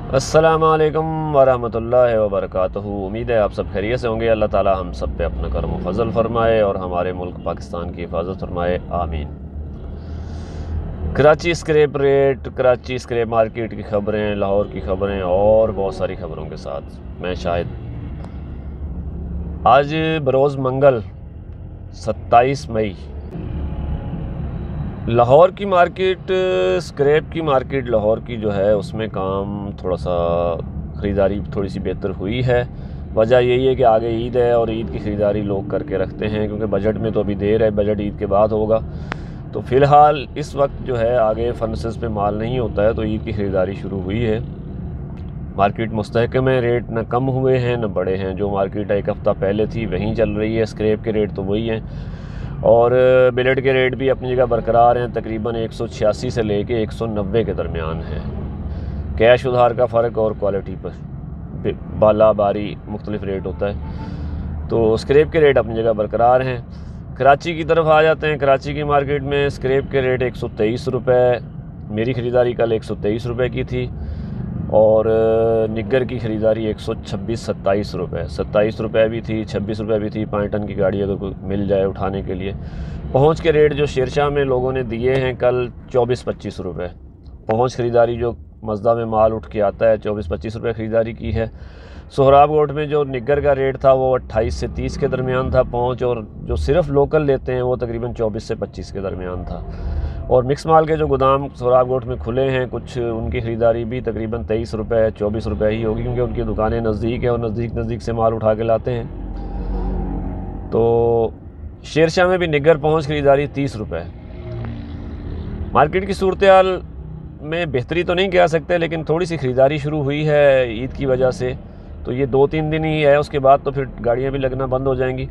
अस्सलामुअलैकुम वरहमतुल्लाहि वबरकातुहू। उम्मीद है आप सब खैरियत से होंगे। अल्लाह ताला हम सब पे अपना करम व फजल फरमाए और हमारे मुल्क पाकिस्तान की हिफाजत फरमाए, आमीन। Karachi scrap rate, Karachi scrap market की ख़बरें, लाहौर की ख़बरें और बहुत सारी ख़बरों के साथ मैं शाहिद। आज बरोज़ मंगल 27 मई लाहौर की मार्केट, स्क्रैप की मार्केट लाहौर की जो है उसमें काम थोड़ा सा, ख़रीदारी थोड़ी सी बेहतर हुई है। वजह यही है कि आगे ईद है और ईद की ख़रीदारी लोग करके रखते हैं, क्योंकि बजट में तो अभी देर है, बजट ईद के बाद होगा। तो फ़िलहाल इस वक्त जो है आगे फंसेस पे माल नहीं होता है, तो ईद की ख़रीदारी शुरू हुई है। मार्केट मुस्तहकम है, रेट न कम हुए हैं न बढ़े हैं। जो मार्केट एक हफ़्ता पहले थी वहीं चल रही है। स्क्रैप के रेट तो वही हैं और बिलेट के रेट भी अपनी जगह बरकरार हैं। तकरीबन 186 से लेके 190 के दरमियान है। कैश उधार का फ़र्क और क्वालिटी पर बाला बारी मुख्तलिफ रेट होता है। तो स्क्रैप के रेट अपनी जगह बरकरार हैं। कराची की तरफ आ जाते हैं। कराची की मार्केट में स्क्रैप के रेट 123 रुपये, मेरी ख़रीदारी कल 123 रुपये की थी और निगर की ख़रीदारी 126-27 रुपये, 27 रुपये भी थी, 26 रुपये भी थी। 5 टन की गाड़ी अगर कोई मिल जाए उठाने के लिए। पहुँच के रेट जो शेरशाह में लोगों ने दिए हैं कल 24-25 रुपये। पहुँच ख़रीदारी जो मज़दा में माल उठ के आता है 24-25 रुपये ख़रीदारी की है। सोहराब गोट में जो निगर का रेट था वो 28 से 30 के दरमियान था पहुँच, और जो सिर्फ़ लोकल लेते हैं वो तकरीबन 24 से 25 के दरमियान था। और मिक्स माल के जो गोदाम सोहराब गोट में खुले हैं कुछ, उनकी ख़रीदारी भी तकरीबन 23 रुपये 24 रुपये ही होगी, क्योंकि उनकी दुकानें नज़दीक है और नज़दीक से माल उठा के लाते हैं। तो शेरशाह में भी निगर पहुँच ख़रीदारी 30 रुपये। मार्केट की सूरत हाल में बेहतरी तो नहीं कह सकते, लेकिन थोड़ी सी ख़रीदारी शुरू हुई है ईद की वजह से। तो ये 2-3 दिन ही है, उसके बाद तो फिर गाड़ियाँ भी लगना बंद हो जाएंगी।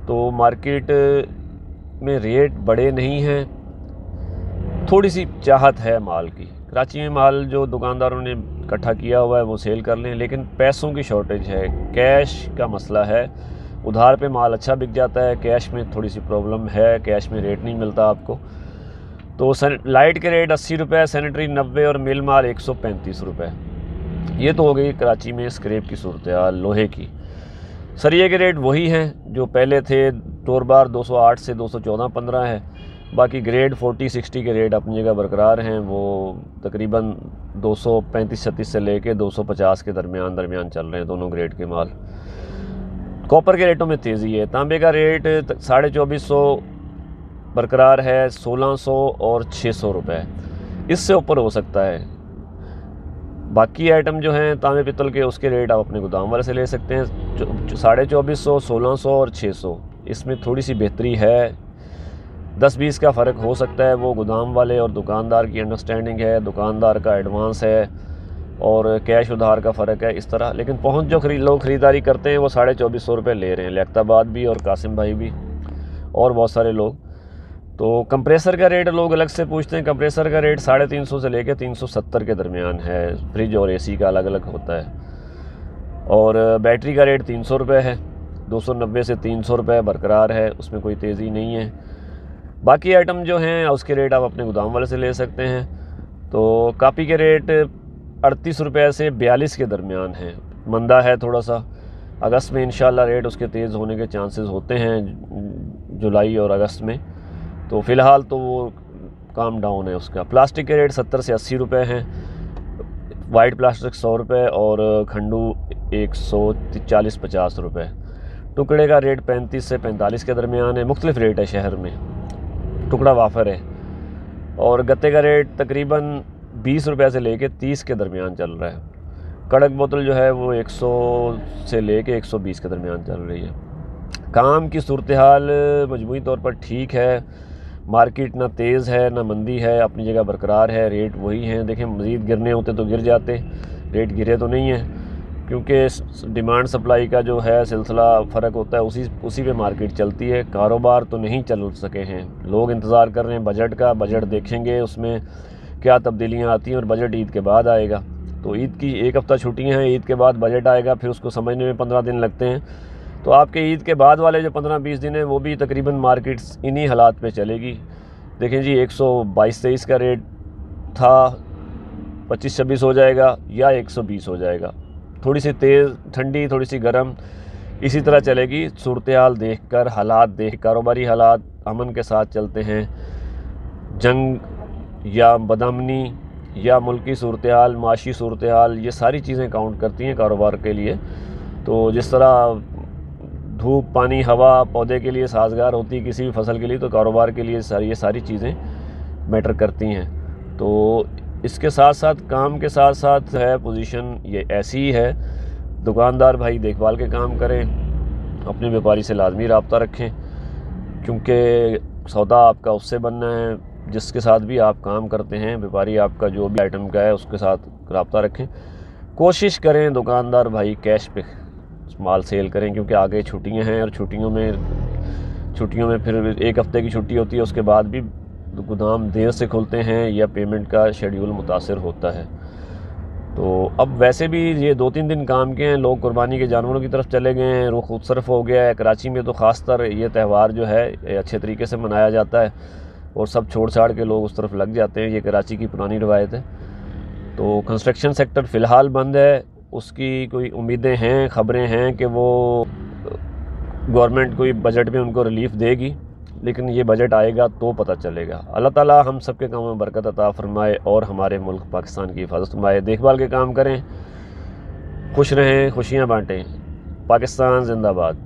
तो मार्केट में रेट बड़े नहीं हैं, थोड़ी सी चाहत है माल की। कराची में माल जो दुकानदारों ने इकट्ठा किया हुआ है वो सेल कर लें, लेकिन पैसों की शॉर्टेज है, कैश का मसला है। उधार पे माल अच्छा बिक जाता है, कैश में थोड़ी सी प्रॉब्लम है, कैश में रेट नहीं मिलता आपको। तो लाइट के रेट 80 रुपये, सैनिटरी 90 और मिल माल 135 रुपये। ये तो हो गई कराची में स्क्रैप की सूरत हाल लोहे की। सरिये के रेट वही हैं जो पहले थे। टोर बार 208 से 214-15 है। बाकी ग्रेड 40-60 के रेट अपनी जगह बरकरार हैं। वो तकरीबन 235-36 से लेके 250 के दरमियान चल रहे हैं दोनों ग्रेड के माल। कॉपर के रेटों में तेज़ी है। तांबे का रेट 2450 बरकरार है, 1600 और 600 रुपये, इससे ऊपर हो सकता है। बाकी आइटम जो हैं तांबे पित्तल के, उसके रेट आप अपने गोदाम वाले से ले सकते हैं। 2450, 1600 और 600, इसमें थोड़ी सी बेहतरी है। 10-20 का फ़र्क हो सकता है, वो गोदाम वाले और दुकानदार की अंडरस्टैंडिंग है, दुकानदार का एडवांस है और कैश उधार का फ़र्क है, इस तरह। लेकिन पहुँच जो लोग ख़रीदारी करते हैं वो 2450 रुपये ले रहे हैं, लियाकताबाद भी और कासिम भाई भी और बहुत सारे लोग। तो कंप्रेसर का रेट लोग अलग से पूछते हैं। कंप्रेसर का रेट 350 से लेकर 370 के दरमियान है। फ्रिज और एसी का अलग अलग होता है। और बैटरी का रेट 300 रुपये है, 290 से 300 रुपये बरकरार है, उसमें कोई तेज़ी नहीं है। बाकी आइटम जो हैं उसके रेट आप अपने गोदाम वाले से ले सकते हैं। तो कापी के रेट 38 रुपये से 42 के दरमियान है। मंदा है थोड़ा सा। अगस्त में इंशाल्लाह रेट उसके तेज़ होने के चांसेस होते हैं, जुलाई और अगस्त में। तो फ़िलहाल तो वो काम डाउन है उसका। प्लास्टिक के रेट 70 से 80 रुपये हैं। वाइट प्लास्टिक 100 रुपये और खंडू 140-50 रुपये। टुकड़े का रेट 35 से 45 के दरमियान है। मुख्तलिफ रेट है शहर में, टुकड़ा वाफर है। और गत्ते का रेट तकरीबन 20 रुपये से लेके 30 के दरमियान चल रहा है। कड़क बोतल जो है वो 100 से लेके 120 के दरमियान चल रही है। काम की सूरत हाल मजमूई तौर पर ठीक है। मार्केट ना तेज़ है ना मंदी है, अपनी जगह बरकरार है। रेट वही हैं। देखें, मज़ीद गिरने होते तो गिर जाते, रेट गिरे तो नहीं हैं, क्योंकि डिमांड सप्लाई का जो है सिलसिला फ़र्क होता है, उसी पे मार्केट चलती है। कारोबार तो नहीं चल सके हैं, लोग इंतज़ार कर रहे हैं बजट का। बजट देखेंगे उसमें क्या तब्दीलियाँ आती हैं और बजट ईद के बाद आएगा। तो ईद की एक हफ़्ता छुट्टियाँ हैं, ईद के बाद बजट आएगा, फिर उसको समझने में 15 दिन लगते हैं। तो आपके ईद के बाद वाले जो 15-20 दिन हैं वो भी तकरीबन मार्केट्स इन्हीं हालात पे चलेगी। देखें जी, 122-23 का रेट था 25-26 हो जाएगा या 120 हो जाएगा। थोड़ी सी तेज़ ठंडी, थोड़ी सी गर्म, इसी तरह चलेगी। सूरत हाल देख कर, हालात देख, कारोबारी हालात अमन के साथ चलते हैं। जंग या बदअमनी या मुल्की सूरत हाल, माशी सूरत हाल, ये सारी चीज़ें काउंट करती हैं कारोबार के लिए। तो जिस तरह धूप, पानी, हवा पौधे के लिए साजगार होती है किसी भी फसल के लिए, तो कारोबार के लिए ये सारी चीज़ें मैटर करती हैं। तो इसके साथ साथ, काम के साथ साथ है पोजीशन ये ऐसी ही है। दुकानदार भाई देखभाल के काम करें, अपने व्यापारी से लाजमी रब्ता रखें, क्योंकि सौदा आपका उससे बनना है जिसके साथ भी आप काम करते हैं। व्यापारी आपका जो भी आइटम का है उसके साथ रब्ता रखें। कोशिश करें दुकानदार भाई कैश पे माल सेल करें, क्योंकि आगे छुट्टियां हैं और छुट्टियों में फिर एक हफ़्ते की छुट्टी होती है, उसके बाद भी गोदाम देर से खुलते हैं या पेमेंट का शेड्यूल मुतासर होता है। तो अब वैसे भी ये 2-3 दिन काम के हैं, लोग कुर्बानी के जानवरों की तरफ चले गए हैं, रुख उत्सरफ हो गया है। कराची में तो ख़ासतर ये त्यौहार जो है अच्छे तरीके से मनाया जाता है और सब छोड़ छाड़ के लोग उस तरफ लग जाते हैं। ये कराची की पुरानी रवायत है। तो कंस्ट्रक्शन सेक्टर फ़िलहाल बंद है, उसकी कोई उम्मीदें हैं, ख़बरें हैं कि वो गवर्नमेंट कोई बजट में उनको रिलीफ़ देगी, लेकिन ये बजट आएगा तो पता चलेगा। अल्लाह ताला हम सब के कामों में बरकत अता फ़रमाए और हमारे मुल्क पाकिस्तान की हिफाजत फरमाए। देखभाल के काम करें, खुश रहें, खुशियाँ बाँटें। पाकिस्तान जिंदाबाद।